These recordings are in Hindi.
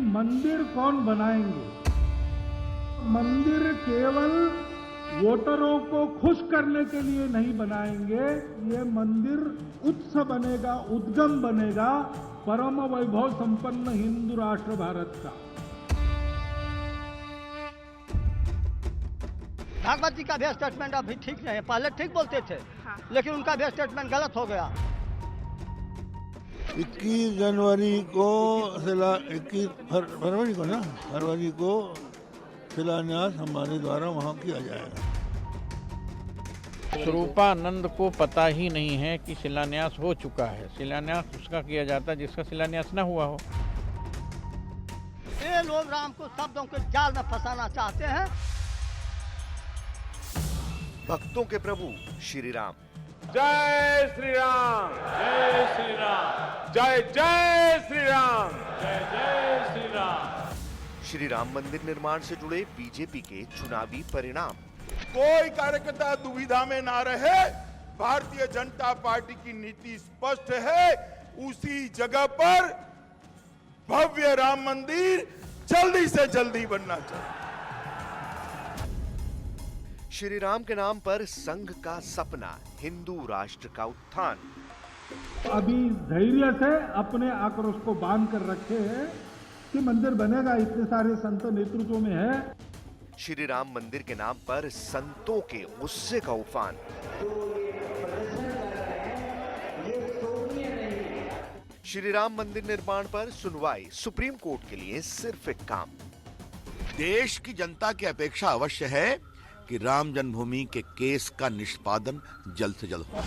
मंदिर कौन बनाएंगे। मंदिर केवल वोटरों को खुश करने के लिए नहीं बनाएंगे, ये मंदिर उत्स बनेगा, उद्गम बनेगा परम वैभव संपन्न हिंदू राष्ट्र भारत का। भागवत जी का भी स्टेटमेंट अभी ठीक नहीं है, पहले ठीक बोलते थे हाँ। लेकिन उनका भी स्टेटमेंट गलत हो गया। 21 जनवरी को 21 फरवरी को ना फरवरी को शिलान्यास हमारे द्वारा वहाँ किया जाएगा। स्वरूपानंद को पता ही नहीं है कि शिलान्यास हो चुका है। शिलान्यास उसका किया जाता है जिसका शिलान्यास न हुआ हो। ये लोग राम को शब्दों के जाल में फंसाना चाहते हैं। भक्तों के प्रभु श्री राम। जय श्री राम, जय श्री राम, जय जय श्री राम, जय जय श्री राम। श्री राम मंदिर निर्माण से जुड़े बीजेपी के चुनावी परिणाम। कोई कार्यकर्ता दुविधा में ना रहे, भारतीय जनता पार्टी की नीति स्पष्ट है, उसी जगह पर भव्य राम मंदिर जल्दी से जल्दी बनना चाहिए। श्री राम के नाम पर संघ का सपना, हिंदू राष्ट्र का उत्थान। अभी धैर्य से अपने आक्रोश को बांध कर रखे हैं कि मंदिर बनेगा, इतने सारे संत नेतृत्व में है। श्री राम मंदिर के नाम पर संतों के गुस्से का उफान। श्री राम मंदिर निर्माण पर सुनवाई सुप्रीम कोर्ट के लिए सिर्फ एक काम। देश की जनता की अपेक्षा अवश्य है कि राम जन्मभूमि के केस का निष्पादन जल्द से जल्द हो।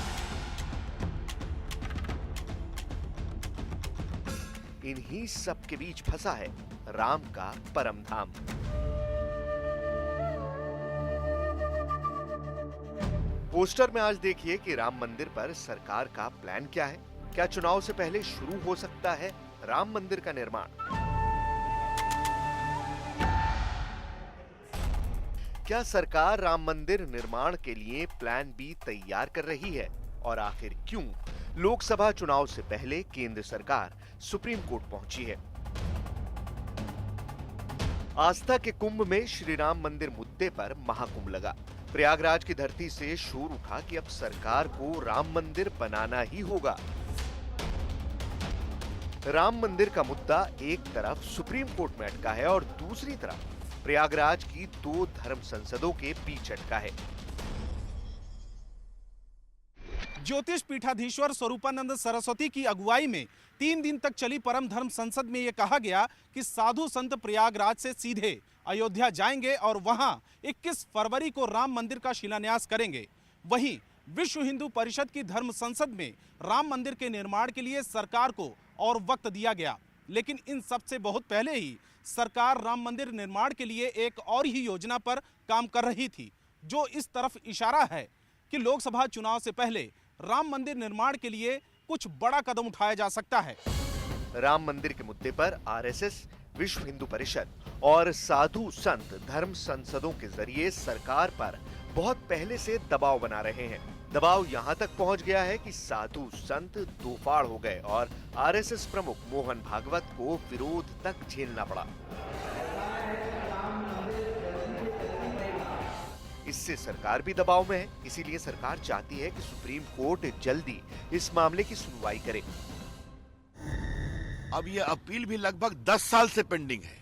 इन्हीं सब के बीच फंसा है राम का परम धाम। पोस्टर में आज देखिए कि राम मंदिर पर सरकार का प्लान क्या है। क्या चुनाव से पहले शुरू हो सकता है राम मंदिर का निर्माण? क्या सरकार राम मंदिर निर्माण के लिए प्लान बी तैयार कर रही है? और आखिर क्यों लोकसभा चुनाव से पहले केंद्र सरकार सुप्रीम कोर्ट पहुंची है? आस्था के कुंभ में श्री राम मंदिर मुद्दे पर महाकुंभ लगा। प्रयागराज की धरती से शोर उठा कि अब सरकार को राम मंदिर बनाना ही होगा। राम मंदिर का मुद्दा एक तरफ सुप्रीम कोर्ट में अटका है और दूसरी तरफ प्रयागराज की 2 धर्म संसदों के बीच अटका है। ज्योतिष पीठाधीश्वर स्वरूपानंद सरस्वती की अगुवाई में 3 दिन तक चली परम धर्म संसद में यह कहा गया कि साधु संत प्रयागराज से सीधे अयोध्या जाएंगे और वहां 21 फरवरी को राम मंदिर का शिलान्यास करेंगे। वहीं विश्व हिंदू परिषद की धर्म संसद में राम मंदिर के निर्माण के लिए सरकार को और वक्त दिया गया, लेकिन इन सबसे बहुत पहले ही सरकार राम मंदिर निर्माण के लिए एक और ही योजना पर काम कर रही थी, जो इस तरफ इशारा है कि लोकसभा चुनाव से पहले राम मंदिर निर्माण के लिए कुछ बड़ा कदम उठाया जा सकता है। राम मंदिर के मुद्दे पर आरएसएस, विश्व हिंदू परिषद और साधु संत धर्म संसदों के जरिए सरकार पर बहुत पहले से दबाव बना रहे हैं। दबाव यहां तक पहुंच गया है कि साधु संत दो फाड़ हो गए और आरएसएस प्रमुख मोहन भागवत को विरोध तक झेलना पड़ा। इससे सरकार भी दबाव में है, इसीलिए सरकार चाहती है कि सुप्रीम कोर्ट जल्दी इस मामले की सुनवाई करे। अब यह अपील भी लगभग 10 साल से पेंडिंग है,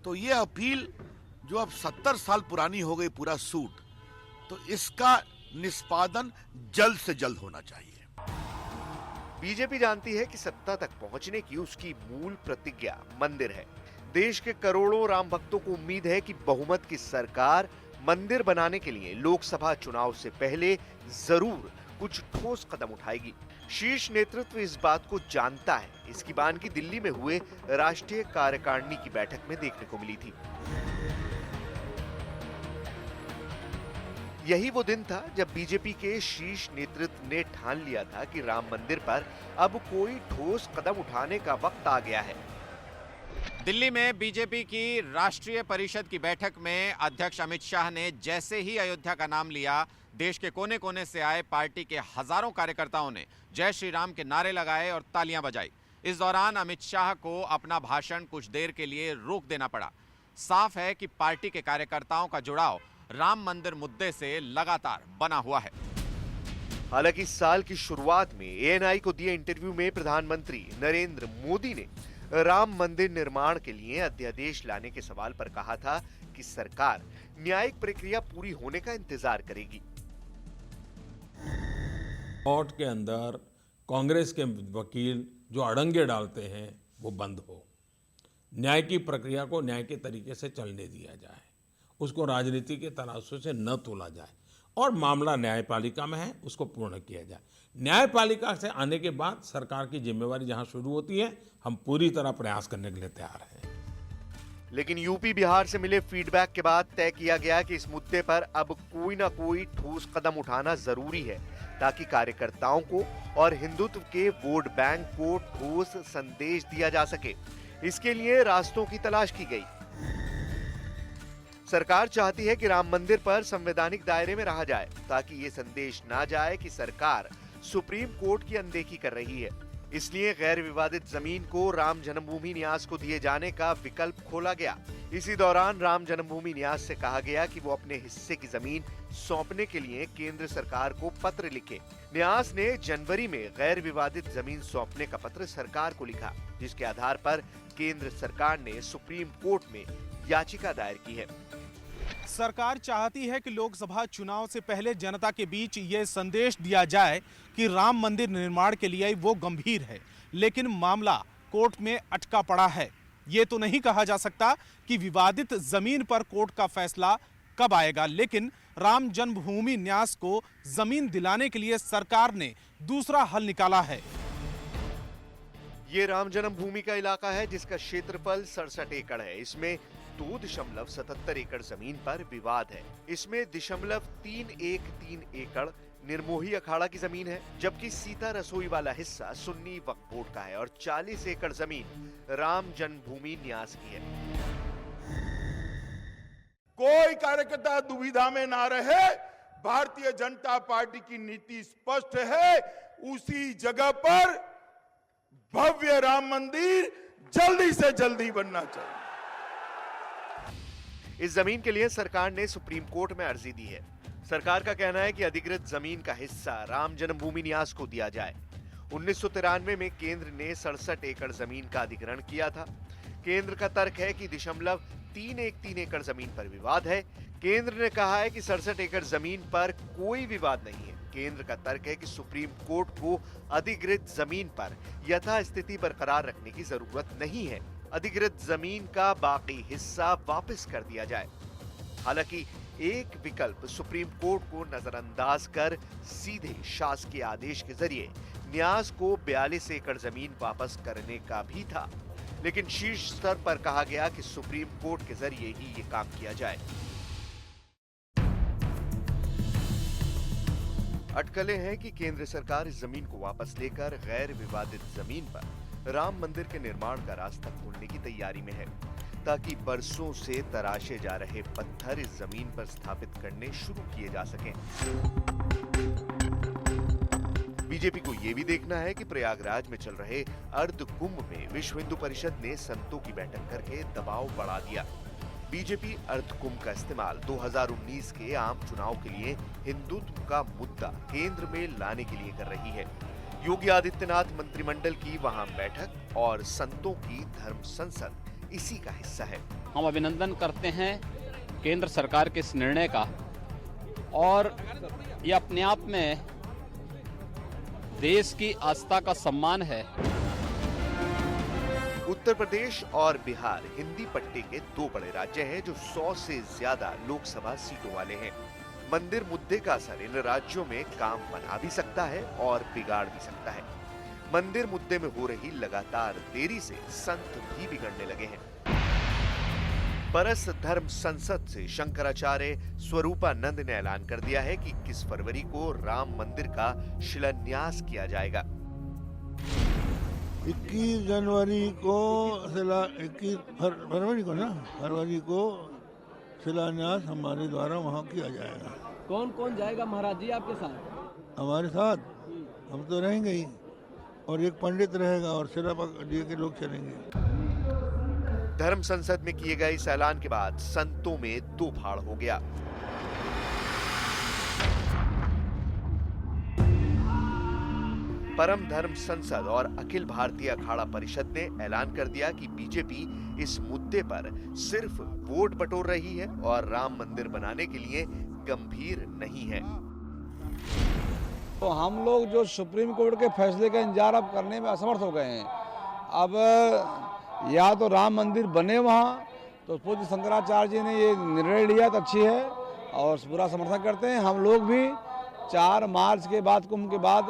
तो यह अपील जो अब 70 साल पुरानी हो गई पूरा सूट, तो इसका निष्पादन जल्द से जल्द होना चाहिए। बीजेपी जानती है कि सत्ता तक पहुंचने की उसकी मूल प्रतिज्ञा मंदिर है। देश के करोड़ों राम भक्तों को उम्मीद है कि बहुमत की सरकार मंदिर बनाने के लिए लोकसभा चुनाव से पहले जरूर कुछ ठोस कदम उठाएगी। शीर्ष नेतृत्व इस बात को जानता है। इसकी बानगी दिल्ली में हुए राष्ट्रीय कार्यकारिणी की बैठक में देखने को मिली थी। यही वो दिन था जब बीजेपी के शीर्ष नेतृत्व ने ठान लिया था कि राम मंदिर पर अब कोई ठोस कदम उठाने का वक्त आ गया है। दिल्ली में बीजेपी की राष्ट्रीय परिषद की बैठक में अध्यक्ष अमित शाह ने जैसे ही अयोध्या का नाम लिया, देश के कोने कोने से आए पार्टी के हजारों कार्यकर्ताओं ने जय श्री राम के नारे लगाए और तालियां बजाई। इस दौरान अमित शाह को अपना भाषण कुछ देर के लिए रोक देना पड़ा। साफ है कि पार्टी के कार्यकर्ताओं का जुड़ाव राम मंदिर मुद्दे से लगातार बना हुआ है। हालांकि इस साल की शुरुआत में एएनआई को दिए इंटरव्यू में प्रधानमंत्री नरेंद्र मोदी ने राम मंदिर निर्माण के लिए अध्यादेश लाने के सवाल पर कहा था कि सरकार न्यायिक प्रक्रिया पूरी होने का इंतजार करेगी। कोर्ट के अंदर कांग्रेस के वकील जो अड़ंगे डालते हैं वो बंद हो, न्याय की प्रक्रिया को न्याय के तरीके से चलने दिया जाए, उसको राजनीति के तराजू से न तोला जाए और मामला न्यायपालिका में है उसको पूर्ण किया जाए। न्यायपालिका से आने के बाद सरकार की जिम्मेवारी जहां शुरू होती है, हम पूरी तरह प्रयास करने के लिए तैयार हैं। लेकिन यूपी बिहार से मिले फीडबैक के बाद तय किया गया कि इस मुद्दे पर अब कोई ना कोई ठोस कदम उठाना जरूरी है ताकि कार्यकर्ताओं को और हिंदुत्व के वोट बैंक को ठोस संदेश दिया जा सके। इसके लिए रास्तों की तलाश की गई। सरकार चाहती है कि राम मंदिर पर संवैधानिक दायरे में रहा जाए ताकि ये संदेश ना जाए कि सरकार सुप्रीम कोर्ट की अनदेखी कर रही है। इसलिए गैर विवादित जमीन को राम जन्मभूमि न्यास को दिए जाने का विकल्प खोला गया। इसी दौरान राम जन्मभूमि न्यास से कहा गया कि वो अपने हिस्से की जमीन सौंपने के लिए केंद्र सरकार को पत्र लिखे। न्यास ने जनवरी में गैर विवादित जमीन सौंपने का पत्र सरकार को लिखा, जिसके आधार पर केंद्र सरकार ने सुप्रीम कोर्ट में याचिका दायर की है। सरकार चाहती है कि लोकसभा चुनाव से पहले जनता के बीच ये संदेश दिया जाए कि राम मंदिर निर्माण के लिए वो गंभीर है, लेकिन मामला कोर्ट में अटका पड़ा है। ये तो नहीं कहा जा सकता कि विवादित जमीन पर कोर्ट का फैसला कब आएगा, लेकिन राम जन्मभूमि न्यास को जमीन दिलाने के लिए सरकार ने दूसरा हल निकाला है। ये राम जन्मभूमि का इलाका है जिसका क्षेत्रफल 67 एकड़ है। इसमें 2.77 एकड़ जमीन पर विवाद है। इसमें 0.313 एकड़ निर्मोही अखाड़ा की जमीन है, जबकि सीता रसोई वाला हिस्सा सुन्नी वक्फ बोर्ड का है और 40 एकड़ जमीन राम जन्मभूमि न्यास की है। कोई कार्यकर्ता दुविधा में ना रहे, भारतीय जनता पार्टी की नीति स्पष्ट है। उसी जगह पर भव्य राम मंदिर जल्दी से जल्दी बनना चाहिए। इस जमीन के लिए सरकार ने सुप्रीम कोर्ट में अर्जी दी है। सरकार का कहना है कि अधिकृत जमीन का हिस्सा राम जन्मभूमि न्यास को दिया जाए। 1993 में केंद्र ने 67 एकड़ जमीन का अधिग्रहण किया था। केंद्र का तर्क है कि 0.313 एकड़ जमीन पर विवाद है। केंद्र ने कहा है कि 67 एकड़ जमीन पर कोई विवाद नहीं है। केंद्र का तर्क है कि सुप्रीम कोर्ट को अधिकृत जमीन पर यथास्थिति बरकरार रखने की जरूरत नहीं है। अधिकृत जमीन का बाकी हिस्सा वापस कर दिया जाए। हालांकि एक विकल्प सुप्रीम कोर्ट को नजरअंदाज कर सीधे शासकीय आदेश के जरिए न्यास को 42 एकड़ जमीन वापस करने का भी था, लेकिन शीर्ष स्तर पर कहा गया कि सुप्रीम कोर्ट के जरिए ही ये काम किया जाए। अटकलें हैं कि केंद्र सरकार इस जमीन को वापस लेकर गैर विवादित जमीन पर राम मंदिर के निर्माण का रास्ता खोलने की तैयारी में है, ताकि बरसों से तराशे जा रहे पत्थर इस जमीन पर स्थापित करने शुरू किए जा सकें। बीजेपी को यह भी देखना है कि प्रयागराज में चल रहे अर्ध कुंभ में विश्व हिंदू परिषद ने संतों की बैठक करके दबाव बढ़ा दिया। बीजेपी अर्ध कुंभ का इस्तेमाल 2019 के आम चुनाव के लिए हिंदुत्व का मुद्दा केंद्र में लाने के लिए कर रही है। योगी आदित्यनाथ मंत्रिमंडल की वहां बैठक और संतों की धर्म संसद इसी का हिस्सा है। हम अभिनंदन करते हैं केंद्र सरकार के इस निर्णय का, और ये अपने आप में देश की आस्था का सम्मान है। उत्तर प्रदेश और बिहार हिंदी पट्टी के दो बड़े राज्य हैं जो 100 से ज्यादा लोकसभा सीटों वाले हैं। मंदिर मुद्दे का असर इन राज्यों में काम बना भी सकता है और बिगाड़ भी सकता है। मंदिर मुद्दे में हो रही लगातार देरी से संत भी बिगड़ने लगे हैं। परस धर्म संसद से शंकराचार्य स्वरूपानंद ने ऐलान कर दिया है कि 21 फरवरी को राम मंदिर का शिलान्यास किया जाएगा। 21 जनवरी को 21 फरवरी को फरवरी को शिलान्यास हमारे द्वारा वहाँ किया जाएगा। कौन कौन जाएगा महाराज जी आपके साथ? हमारे साथ हम तो रहेंगे ही, और एक पंडित रहेगा और सिर्फ लिए के लोग चलेंगे। धर्म संसद में किए गए इस ऐलान के बाद संतों में दो फाड़ हो गया। परम धर्म संसद और अखिल भारतीय अखाड़ा परिषद ने ऐलान कर दिया कि बीजेपी इस मुद्दे पर सिर्फ वोट बटोर रही है और राम मंदिर बनाने के लिए गंभीर नहीं है। तो हम लोग जो सुप्रीम कोर्ट के फैसले का इंतजार अब करने में असमर्थ हो गए हैं। अब या तो राम मंदिर बने वहाँ, तो पूज्य शंकराचार्य जी ने ये निर्णय लिया तो अच्छी है और पूरा समर्थन करते हैं। हम लोग भी 4 मार्च के बाद, कुंभ के बाद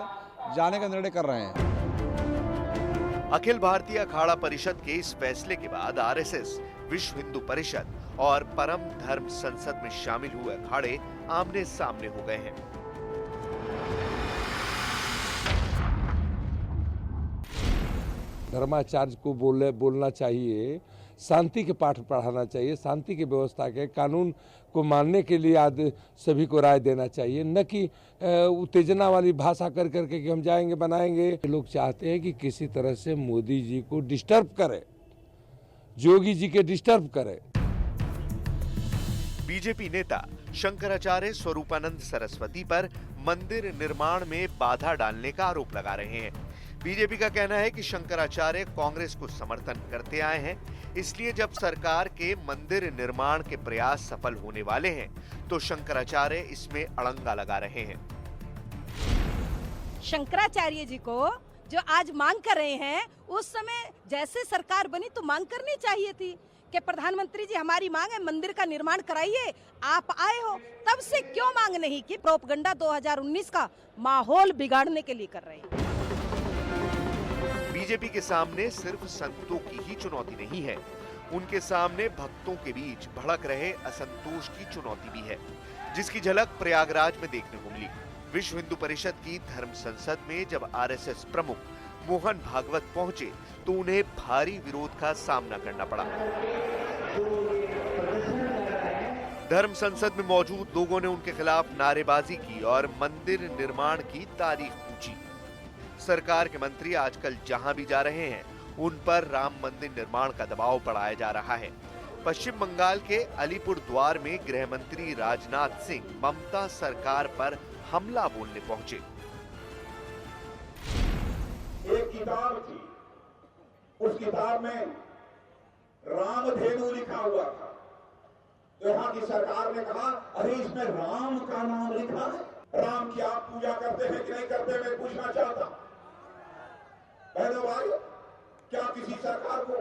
जाने का निर्णय कर रहे हैं। अखिल भारतीय अखाड़ा परिषद के इस फैसले के बाद आरएसएस, विश्व हिंदू परिषद और परम धर्म संसद में शामिल हुए अखाड़े आमने सामने हो गए हैं। धर्माचार्य को बोलना चाहिए, शांति के पाठ पढ़ाना चाहिए, शांति की व्यवस्था के कानून को मानने के लिए आज सभी को राय देना चाहिए, न कि उत्तेजना वाली भाषा कर करके कि हम जाएंगे बनाएंगे। लोग चाहते हैं कि किसी तरह से मोदी जी को डिस्टर्ब करे, योगी जी के डिस्टर्ब करे। बीजेपी नेता शंकराचार्य स्वरूपानंद सरस्वती पर मंदिर निर्माण में बाधा डालने का आरोप लगा रहे हैं। बीजेपी का कहना है कि शंकराचार्य कांग्रेस को समर्थन करते आए हैं, इसलिए जब सरकार के मंदिर निर्माण के प्रयास सफल होने वाले हैं तो शंकराचार्य इसमें अड़ंगा लगा रहे हैं। शंकराचार्य जी को जो आज मांग कर रहे हैं, उस समय जैसे सरकार बनी तो मांग करनी चाहिए थी कि प्रधानमंत्री जी हमारी मांग है मंदिर का निर्माण कराइए, आप आए हो, तब से क्यों मांग नहीं की? प्रोपगंडा 2019 का माहौल बिगाड़ने के लिए कर रहे हैं। बीजेपी के सामने सिर्फ संतों की ही चुनौती नहीं है, उनके सामने भक्तों के बीच भड़क रहे असंतोष की चुनौती भी है, जिसकी झलक प्रयागराज में देखने को मिली। विश्व हिंदू परिषद की धर्म संसद में जब आरएसएस प्रमुख मोहन भागवत पहुंचे तो उन्हें भारी विरोध का सामना करना पड़ा। धर्म संसद में मौजूद लोगों ने उनके खिलाफ नारेबाजी की और मंदिर निर्माण की तारीफ पूछी। सरकार के मंत्री आजकल जहां भी जा रहे हैं, उन पर राम मंदिर निर्माण का दबाव बढ़ाया जा रहा है। पश्चिम बंगाल के अलीपुर द्वार में गृह मंत्री राजनाथ सिंह ममता सरकार पर हमला बोलने पहुंचे। एक किताब थी, उस किताब में रामधेनु लिखा हुआ था, तो यहाँ की सरकार ने कहा अरे इसमें राम का नाम लिखा है। राम की आप पूजा करते हैं कि नहीं करते, मैं पूछना चाहता हूं। बहनों भाइयों, क्या किसी सरकार को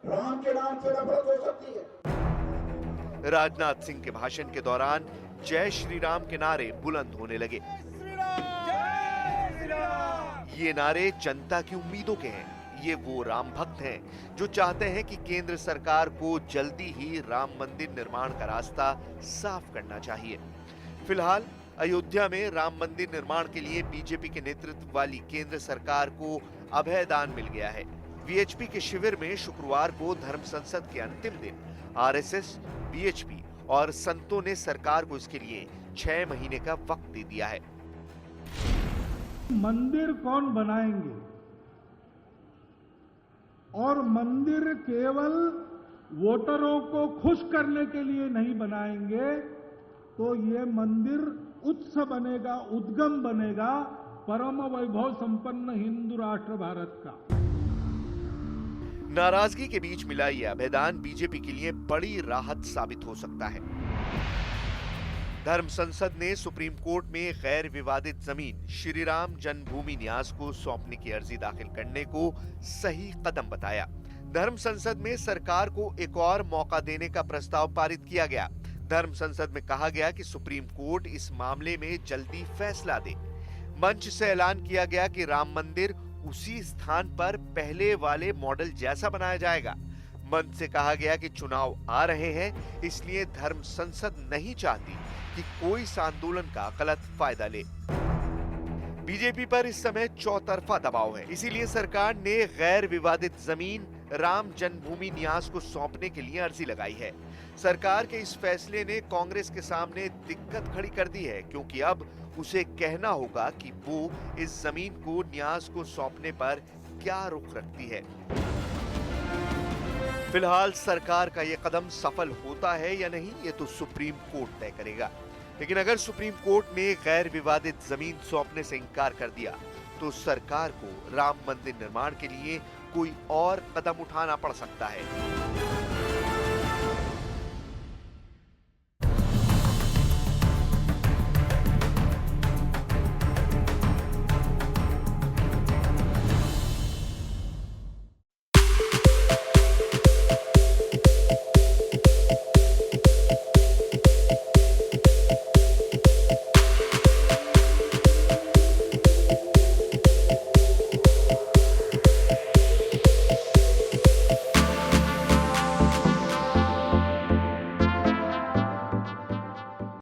राम के नाम से नफरत हो सकती है? राजनाथ सिंह के भाषण के दौरान जय श्री राम के नारे बुलंद होने लगे। ये नारे जनता की उम्मीदों के हैं। ये वो राम भक्त हैं जो चाहते हैं कि केंद्र सरकार को जल्दी ही राम मंदिर निर्माण का रास्ता साफ करना चाहिए। फिलहाल अयोध्या में राम मंदिर निर्माण के लिए बीजेपी के नेतृत्व वाली केंद्र सरकार को अभयदान मिल गया है। वीएचपी के शिविर में शुक्रवार को धर्म संसद के अंतिम दिन आरएसएस, बीएचपी और संतों ने सरकार को इसके लिए 6 महीने का वक्त दे दिया है। मंदिर कौन बनाएंगे? और मंदिर केवल वोटरों को खुश करने के लिए नहीं बनाएंगे, तो ये मंदिर उत्सव बनेगा, उद्गम बनेगा परम वैभव संपन्न हिंदू राष्ट्र भारत का। नाराजगी के बीच मिला यह अभयदान बीजेपी के लिए बड़ी राहत साबित हो सकता है। धर्म संसद ने सुप्रीम कोर्ट में गैर विवादित जमीन श्री राम जन्मभूमि न्यास को सौंपने की अर्जी दाखिल करने को सही कदम बताया। धर्म संसद में सरकार को एक और मौका देने का प्रस्ताव पारित किया गया। धर्म संसद में कहा गया कि सुप्रीम कोर्ट इस मामले में जल्दी फैसला दे। मंच से ऐलान किया गया कि राम मंदिर उसी स्थान पर पहले वाले मॉडल जैसा बनाया जाएगा। मंच से कहा गया कि चुनाव आ रहे हैं, इसलिए धर्म संसद नहीं चाहती कि कोई इस आंदोलन का गलत फायदा ले। बीजेपी पर इस समय चौतरफा दबाव है, इसीलिए सरकार ने गैर विवादित जमीन राम जन्मभूमि न्यास को सौंपने के लिए अर्जी लगाई है। सरकार के इस फैसले ने कांग्रेस के सामने दिक्कत खड़ी कर दी है, क्योंकि अब उसे कहना होगा कि वो इस जमीन को न्यास को सौंपने पर क्या रुख रखती है। फिलहाल सरकार का यह कदम सफल होता है या नहीं, ये तो सुप्रीम कोर्ट तय करेगा। लेकिन अगर सुप्रीम कोर्ट ने गैर विवादित जमीन सौंपने से इनकार कर दिया तो सरकार को राम मंदिर निर्माण के लिए कोई और कदम उठाना पड़ सकता है।